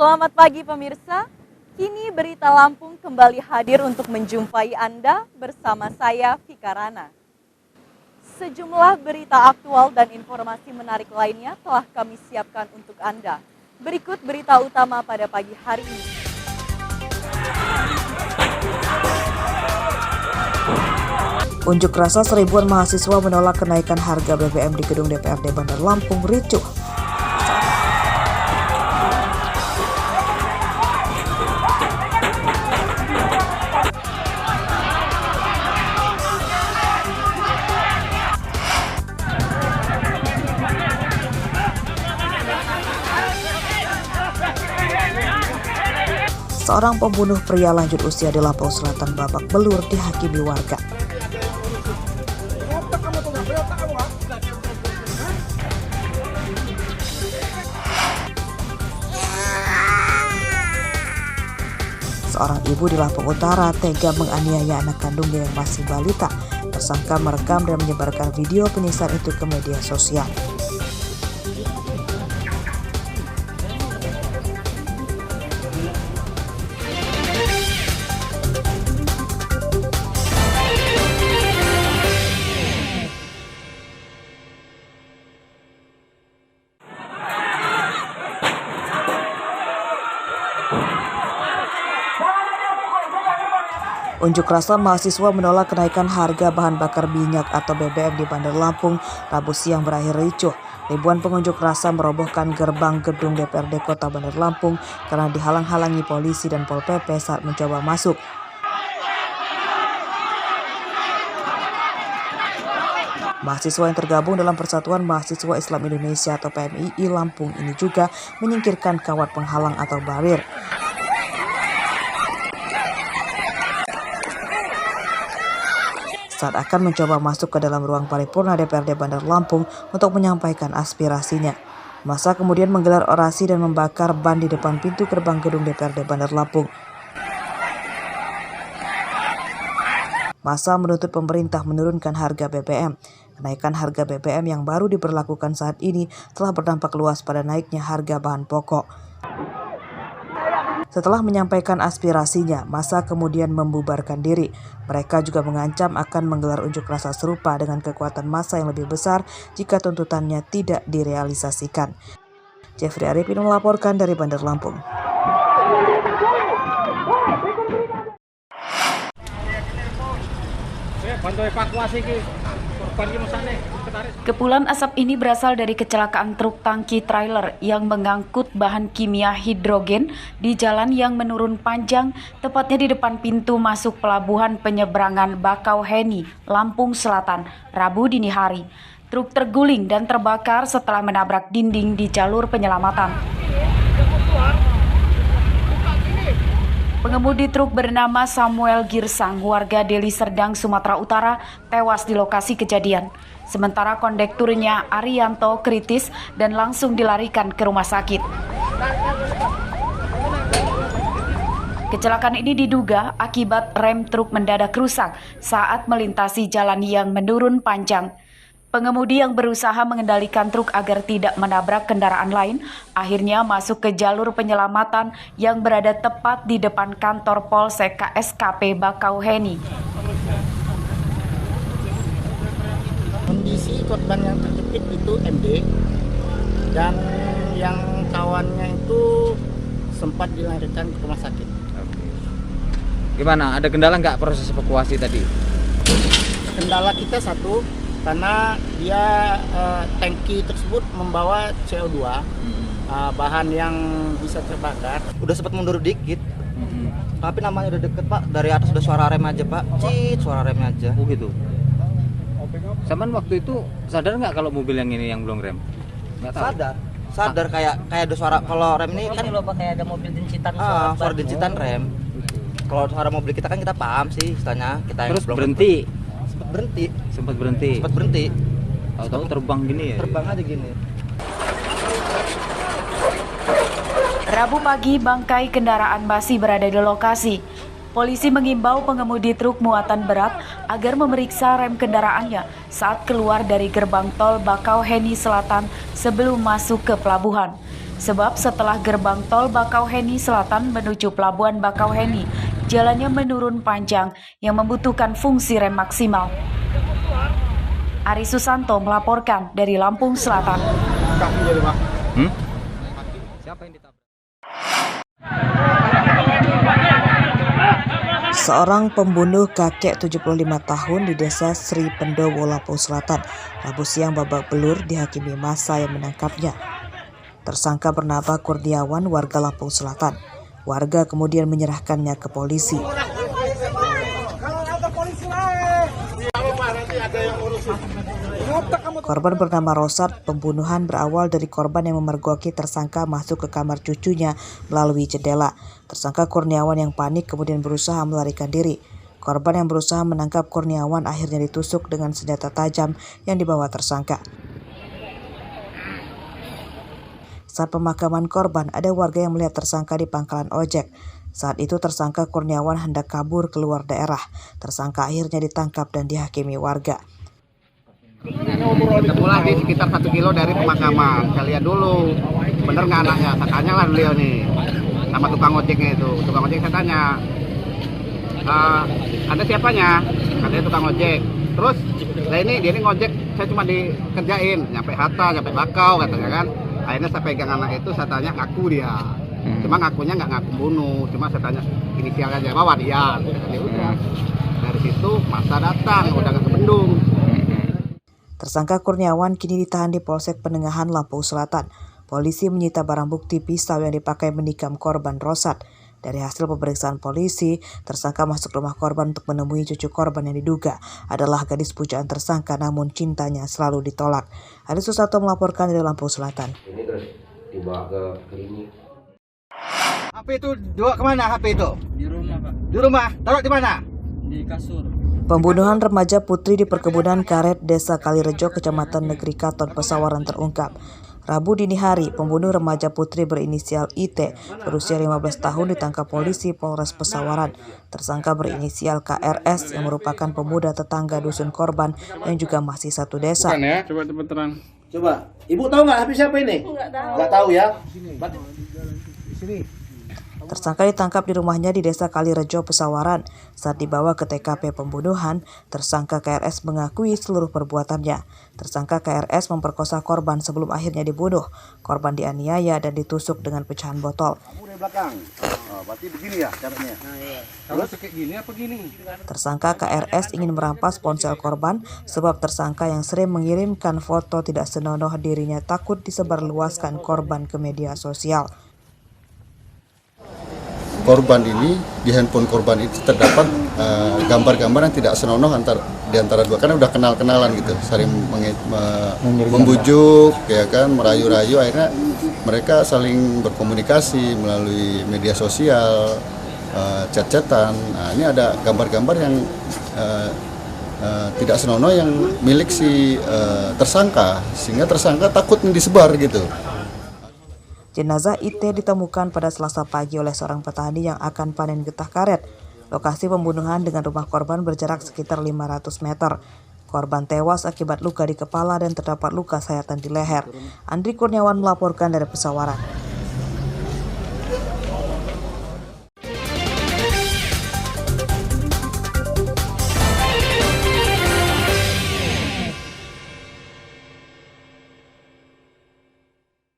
Selamat pagi pemirsa, kini Berita Lampung kembali hadir untuk menjumpai Anda bersama saya Vika Rana. Sejumlah berita aktual dan informasi menarik lainnya telah kami siapkan untuk Anda. Berikut berita utama pada pagi hari ini. Unjuk rasa seribuan mahasiswa menolak kenaikan harga BBM di gedung DPRD Bandar Lampung ricuh. Seorang pembunuh pria lanjut usia di Lampung Selatan babak belur dihakimi warga. Seorang ibu di Lampung Utara tega menganiaya anak kandungnya yang masih balita. Tersangka merekam dan menyebarkan video penyiksaan itu ke media sosial. Unjuk rasa mahasiswa menolak kenaikan harga bahan bakar minyak atau BBM di Bandar Lampung Rabu siang berakhir ricuh. Ribuan pengunjuk rasa merobohkan gerbang gedung DPRD Kota Bandar Lampung karena dihalang-halangi polisi dan Pol PP saat mencoba masuk. Mahasiswa yang tergabung dalam Persatuan Mahasiswa Islam Indonesia atau PMII Lampung ini juga menyingkirkan kawat penghalang atau barir. Saat akan mencoba masuk ke dalam ruang paripurna DPRD Bandar Lampung untuk menyampaikan aspirasinya. Massa kemudian menggelar orasi dan membakar ban di depan pintu gerbang gedung DPRD Bandar Lampung. Massa menuntut pemerintah menurunkan harga BBM. Kenaikan harga BBM yang baru diberlakukan saat ini telah berdampak luas pada naiknya harga bahan pokok. Setelah menyampaikan aspirasinya, Massa kemudian membubarkan diri. Mereka juga mengancam akan menggelar unjuk rasa serupa dengan kekuatan massa yang lebih besar jika tuntutannya tidak direalisasikan. Jeffrey Arifin melaporkan dari Bandar Lampung. Bantu evakuasi Kepulan asap ini berasal dari kecelakaan truk tangki trailer yang mengangkut bahan kimia hidrogen di jalan yang menurun panjang, tepatnya di depan pintu masuk pelabuhan penyeberangan Bakauheni, Lampung Selatan, Rabu dini hari. Truk terguling dan terbakar setelah menabrak dinding di jalur penyelamatan. Pengemudi truk bernama Samuel Girsang, warga Deli Serdang, Sumatera Utara, tewas di lokasi kejadian. Sementara kondekturnya Arianto kritis dan langsung dilarikan ke rumah sakit. Kecelakaan ini diduga akibat rem truk mendadak rusak saat melintasi jalan yang menurun panjang. Pengemudi yang berusaha mengendalikan truk agar tidak menabrak kendaraan lain akhirnya masuk ke jalur penyelamatan yang berada tepat di depan kantor Polsek KSKP Bakauheni. Kondisi korban yang terjepit itu MD dan yang kawannya itu sempat dilarikan ke rumah sakit. Gimana? Ada kendala nggak proses evakuasi tadi? Kendala kita satu, karena dia tangki tersebut membawa CO2, bahan yang bisa terbakar. Udah sempat mundur dikit, tapi namanya udah deket Pak. Dari atas udah suara rem aja Pak, cit suara remnya aja. Oh gitu. Saman waktu itu sadar nggak kalau mobil yang ini yang belum rem? Nggak tahu. Sadar kayak ada suara. Kalau rem ini kan kayak ada mobil dincitan, suara dincitan rem. Kalau suara mobil kita kan kita paham sih istilahnya. Kita terus berhenti. Sempat berhenti. Tahu terbang gini ya? Terbang aja gini. Rabu pagi, bangkai kendaraan masih berada di lokasi. Polisi mengimbau pengemudi truk muatan berat agar memeriksa rem kendaraannya saat keluar dari gerbang tol Bakauheni Selatan sebelum masuk ke pelabuhan. Sebab setelah gerbang tol Bakauheni Selatan menuju Pelabuhan Bakauheni, jalannya menurun panjang yang membutuhkan fungsi rem maksimal. Ari Susanto melaporkan dari Lampung Selatan. Siapa yang ditabrak? Seorang pembunuh kakek 75 tahun di desa Sri Pendowo, Lampung Selatan, Rabu siang babak belur dihakimi massa yang menangkapnya. Tersangka bernama Kurniawan, warga Lampung Selatan. Warga kemudian menyerahkannya ke polisi. Korban bernama Rosat. Pembunuhan berawal dari korban yang memergoki tersangka masuk ke kamar cucunya melalui jendela. Tersangka Kurniawan yang panik kemudian berusaha melarikan diri. Korban yang berusaha menangkap Kurniawan akhirnya ditusuk dengan senjata tajam yang dibawa tersangka. Saat pemakaman korban, ada warga yang melihat tersangka di pangkalan ojek. Saat itu tersangka Kurniawan hendak kabur keluar daerah. Tersangka akhirnya ditangkap dan dihakimi warga. Semula di sekitar 1 kilo dari pemakaman. Saya lihat dulu, bener nggak anaknya? Saya tanya lah beliau nih, sama tukang ojeknya itu. Tukang ojek saya tanya, ada siapanya? Katanya tukang ojek. Terus, nah dia ini ngojek, saya cuma dikerjain, nyampe Hatta, nyampe Bakau katanya kan. Akhirnya saya pegang anak itu, saya tanya ngaku dia. Cuma ngakunya nggak ngaku bunuh, cuma saya tanya inisial aja, bawa dia. Udah. Dari situ masa datang, udah nggak ke Bendung. Tersangka Kurniawan kini ditahan di Polsek Penengahan, Lampung Selatan. Polisi menyita barang bukti pisau yang dipakai menikam korban Rosat. Dari hasil pemeriksaan polisi, tersangka masuk rumah korban untuk menemui cucu korban yang diduga adalah gadis pujaan tersangka, namun cintanya selalu ditolak. Ari Susanto melaporkan dari Lampung Selatan. Ini terus dibawa ke klinik. HP itu dibawa kemana HP itu? Di rumah, Pak. Di rumah, taruh di mana? Di kasur. Pembunuhan remaja putri di perkebunan karet Desa Kalirejo, Kecamatan Negeri Katon, Pesawaran terungkap. Rabu dini hari, pembunuh remaja putri berinisial IT berusia 15 tahun ditangkap polisi Polres Pesawaran. Tersangka berinisial KRS yang merupakan pemuda tetangga dusun korban yang juga masih satu desa. Bukan ya, coba terang. Coba, ibu tahu nggak habis siapa ini? Nggak tahu ya. Di sini. Tersangka ditangkap di rumahnya di Desa Kalirejo, Pesawaran. Saat dibawa ke TKP pembunuhan, tersangka KRS mengakui seluruh perbuatannya. Tersangka KRS memperkosa korban sebelum akhirnya dibunuh. Korban dianiaya dan ditusuk dengan pecahan botol. Kamu dari belakang. Oh, berarti begini ya caranya. Terus kayak gini apa gini? Tersangka KRS ingin merampas ponsel korban sebab tersangka yang sering mengirimkan foto tidak senonoh dirinya takut disebarluaskan korban ke media sosial. Korban ini, di handphone korban itu terdapat gambar-gambar yang tidak senonoh di antara dua, karena udah kenal-kenalan gitu, saling membujuk, ya kan, merayu-rayu, akhirnya mereka saling berkomunikasi melalui media sosial, chat-chatan. Nah, ini ada gambar-gambar yang tidak senonoh yang milik si tersangka, sehingga tersangka takut disebar gitu. Jenazah IT ditemukan pada Selasa pagi oleh seorang petani yang akan panen getah karet. Lokasi pembunuhan dengan rumah korban berjarak sekitar 500 meter. Korban tewas akibat luka di kepala dan terdapat luka sayatan di leher. Andri Kurniawan melaporkan dari Pesawaran.